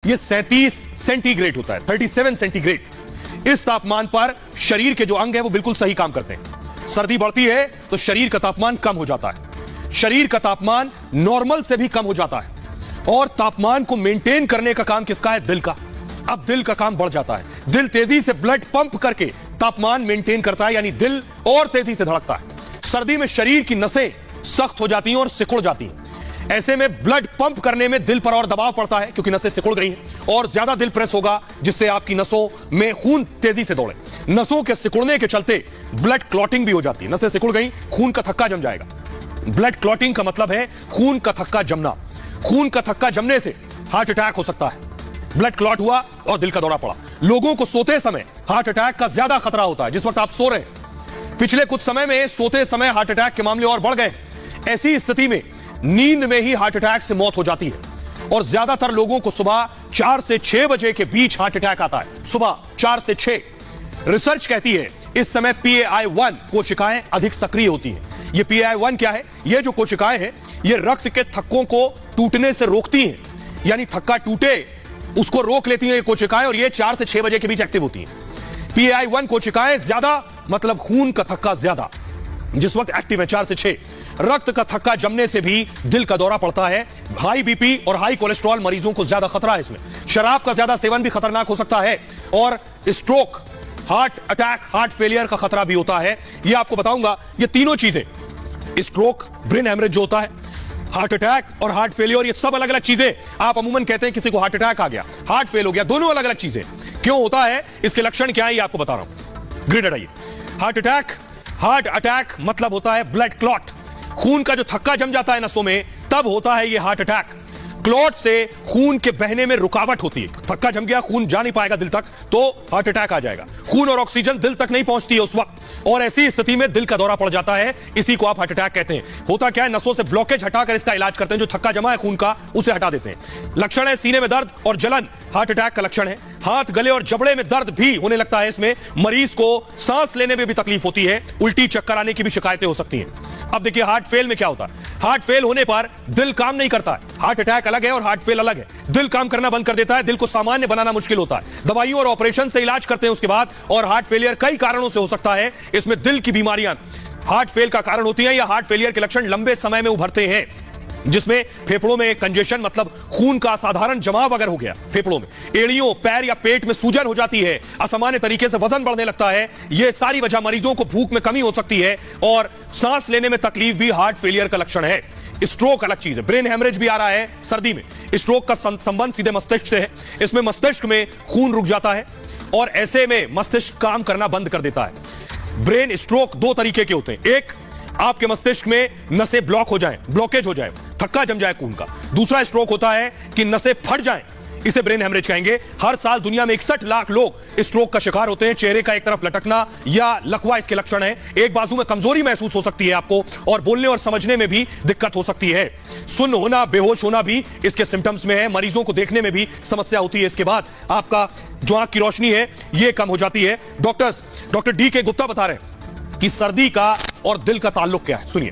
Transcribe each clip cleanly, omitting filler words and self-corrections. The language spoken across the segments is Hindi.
ये 37 सेंटीग्रेड होता है, 37 सेंटीग्रेड। इस तापमान पर शरीर के जो अंग है वो बिल्कुल सही काम करते हैं। सर्दी बढ़ती है तो शरीर का तापमान कम हो जाता है, शरीर का तापमान नॉर्मल से भी कम हो जाता है, और तापमान को मेंटेन करने का काम किसका है? दिल का। अब दिल का काम बढ़ जाता है, दिल तेजी से ब्लड पंप करके तापमान मेंटेन करता है, यानी दिल और तेजी से धड़कता है। सर्दी में शरीर की नसें सख्त हो जाती हैं और सिकुड़ जाती हैं। ऐसे में ब्लड पंप करने में दिल पर और दबाव पड़ता है, क्योंकि नसें सिकुड़ गई हैं, और ज्यादा दिल प्रेस होगा, जिससे आपकी नसों में खून तेजी से दौड़े। नसों के सिकुड़ने के चलते ब्लड क्लॉटिंग भी हो जाती है। नसें सिकुड़ गई, खून का थक्का जम जाएगा। ब्लड क्लॉटिंग का मतलब है खून का थक्का जमना। खून का थक्का जमने से हार्ट अटैक हो सकता है। ब्लड क्लॉट हुआ और दिल का दौरा पड़ा। लोगों को सोते समय हार्ट अटैक का ज्यादा खतरा होता है। जिस वक्त आप सो रहे हैं, पिछले कुछ समय में सोते समय हार्ट अटैक के मामले और बढ़ गए। ऐसी स्थिति में नींद में ही हार्ट अटैक से मौत हो जाती है, और ज्यादातर लोगों को सुबह 4 से 6 बजे के बीच हार्ट अटैक आता है। सुबह 4 से 6। रिसर्च कहती है इस समय PaI1 कोशिकाएं अधिक सक्रिय होती हैं। ये PaI1 क्या है? ये जो कोशिकाएं हैं ये रक्त के थक्कों को टूटने से रोकती हैं, यानी थक्का टूटे उसको रोक लेती हैं ये कोशिकाएं, और ये 4 से 6 बजे के बीच एक्टिव होती हैं। PaI1 कोशिकाएं ज्यादा मतलब खून का थक्का ज्यादा, जिस वक्त एक्टिव है 4 से 6। रक्त का थक्का जमने से भी दिल का दौरा पड़ता है। हाई बीपी और हाई कोलेस्ट्रॉल मरीजों को ज्यादा खतरा है इसमें। शराब का ज्यादा सेवन भी खतरनाक हो सकता है, और stroke, heart attack, heart failure का खतरा भी होता है। ये आपको बताऊंगा। ये तीनों चीजें, स्ट्रोक, ब्रेन हेमरेज जो होता है, हार्ट अटैक और हार्ट फेलियर, ये सब अलग अलग चीजें। आप अमूमन कहते हैं किसी को हार्ट अटैक आ गया, हार्ट फेल हो गया, दोनों अलग अलग चीजें। क्यों होता है, इसके लक्षण क्या है, ये आपको बता रहा हूं। ग्रिड हटाइए। हार्ट अटैक मतलब होता है ब्लड क्लॉट। खून का जो थक्का जम जाता है नसों में, तब होता है ये हार्ट अटैक। क्लॉट से खून के बहने में रुकावट होती है। थक्का जम गया, खून जा नहीं पाएगा दिल तक, तो हार्ट अटैक आ जाएगा। खून और ऑक्सीजन दिल तक नहीं पहुंचती है उस वक्त, और ऐसी स्थिति में दिल का दौरा पड़ जाता है। इसी को आप हार्ट अटैक कहते हैं। होता क्या है, नसों से ब्लॉकेज हटाकर इसका इलाज करते हैं। जो थक्का जमा है खून का, उसे हटा देते हैं। लक्षण है सीने में दर्द और जलन, हार्ट अटैक का लक्षण है। हाथ, गले और जबड़े में दर्द भी होने लगता है। इसमें मरीज को सांस लेने में भी तकलीफ होती है। उल्टी, चक्कर आने की भी शिकायतें हो सकती हैं। अब देखिए हार्ट फेल में क्या होता है। हार्ट फेल होने पर दिल काम नहीं करता है। हार्ट अटैक अलग है और हार्ट फेल अलग है। दिल काम करना बंद कर देता है, दिल को सामान्य बनाना मुश्किल होता है। दवाइयों और ऑपरेशन से इलाज करते हैं उसके बाद, और हार्ट फेलियर कई कारणों से हो सकता है। इसमें दिल की बीमारियां हार्ट फेल का कारण होती हैं, या हार्ट फेलियर के लक्षण लंबे समय में उभरते हैं, जिसमें फेफड़ों में कंजेशन मतलब खून का असाधारण जमाव अगर हो गया फेफड़ों में, एड़ियों, पैर या पेट में सूजन हो जाती है, असामान्य तरीके से वजन बढ़ने लगता है। ये सारी वजह, मरीजों को भूख में कमी हो सकती है, और सांस लेने में तकलीफ भी हार्ट फेलियर का लक्षण है। स्ट्रोक अलग चीज है। ब्रेन हेमरेज भी आ रहा है सर्दी में। स्ट्रोक का संबंध सीधे मस्तिष्क से है। इसमें मस्तिष्क में खून रुक जाता है, और ऐसे में मस्तिष्क काम करना बंद कर देता है। ब्रेन स्ट्रोक 2 तरीके के होते हैं। एक, आपके मस्तिष्क में नसें ब्लॉक हो जाएं, ब्लॉकेज हो जाए, थक्का जम जाए खून का। दूसरा स्ट्रोक होता है कि नसें फट जाएं, इसे ब्रेन हेमरेज कहेंगे। हर साल दुनिया में 61 लाख लोग स्ट्रोक का शिकार होते हैं। चेहरे का एक तरफ लटकना या लकवा इसके लक्षण है। एक बाजू में कमजोरी महसूस हो सकती है आपको, और बोलने और समझने में भी दिक्कत हो सकती है। सुन्न होना, बेहोश होना भी इसके सिम्टम्स में है। मरीजों को देखने में भी समस्या होती है। इसके बाद आपका जो आंख की रोशनी है ये कम हो जाती है। Doctor D.K. गुप्ता बता रहे हैं कि सर्दी का और दिल का ताल्लुक क्या है, सुनिए।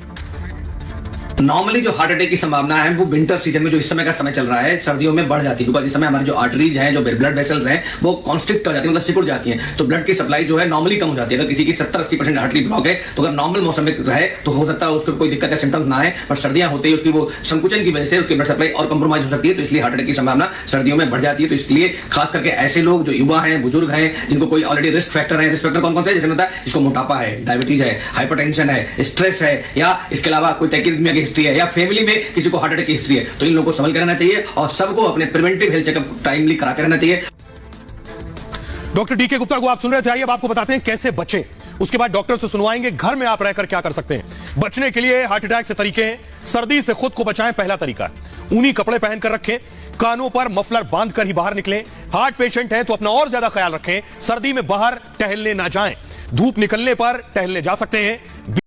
नॉर्मली जो हार्ट अटैक की संभावना है वो विंटर सीजन में, जो इस समय का समय चल रहा है, सर्दियों में बढ़ जाती है। बिकॉज इस समय हमारी जो आर्टरीज हैं, जो ब्लड वेसल्स हैं, वो कॉन्स्ट्रिक्ट हो जाती है, मतलब सिकुड़ जाती हैं। तो ब्लड की सप्लाई जो है नॉर्मली कम हो जाती है। अगर किसी की 70-80% आर्टरी ब्लॉक है, तो अगर नॉर्मल मौसम में रहे तो हो सकता है उसको कोई दिक्कत या सिम्टम्स ना आए, पर सर्दियां होते ही उसकी वो संकुचन की वजह से उसकी ब्लड सप्लाई और कंप्रोमाइज हो सकती है। तो इसलिए हार्ट अटैक की संभावना सर्दियों में बढ़ जाती है। तो इसलिए खास करके ऐसे लोग जो युवा हैं, बुजुर्ग हैं, जिनको कोई ऑलरेडी रिस्क फैक्टर है। रिस्क फैक्टर कौन कौन से है? जैसे होता है जिसको मोटापा है, डायबिटीज है, हाइपरटेंशन है, स्ट्रेस है, या इसके अलावा कोई टैकिर्डिमिया की हिस्ट्री है, या फैमिली में किसी को हार्ट अटैक की हिस्ट्री है, तो इन लोगों को संभल कर रहना चाहिए, और सबको अपने प्रिवेंटिव हेल्थ चेकअप टाइमली कराते रहना चाहिए। Doctor D.K. गुप्ता को आप सुन रहे थे। आइए अब आपको बताते हैं कैसे बचें। उसके बाद डॉक्टर से सुनवाएंगे घर में आप रहकर क्या कर सकते हैं। बचने के लिए हार्ट अटैक से तरीके हैं। सर्दी से खुद को बचाएं, पहला तरीका है ऊनी कपड़े पहनकर रखें। कानों पर मफलर बांधकर ही बाहर निकलें। हार्ट पेशेंट हैं तो अपना और ज्यादा ख्याल रखें। सर्दी में बाहर टहलने ना जाएं। धूप निकलने पर टहलने जा सकते हैं।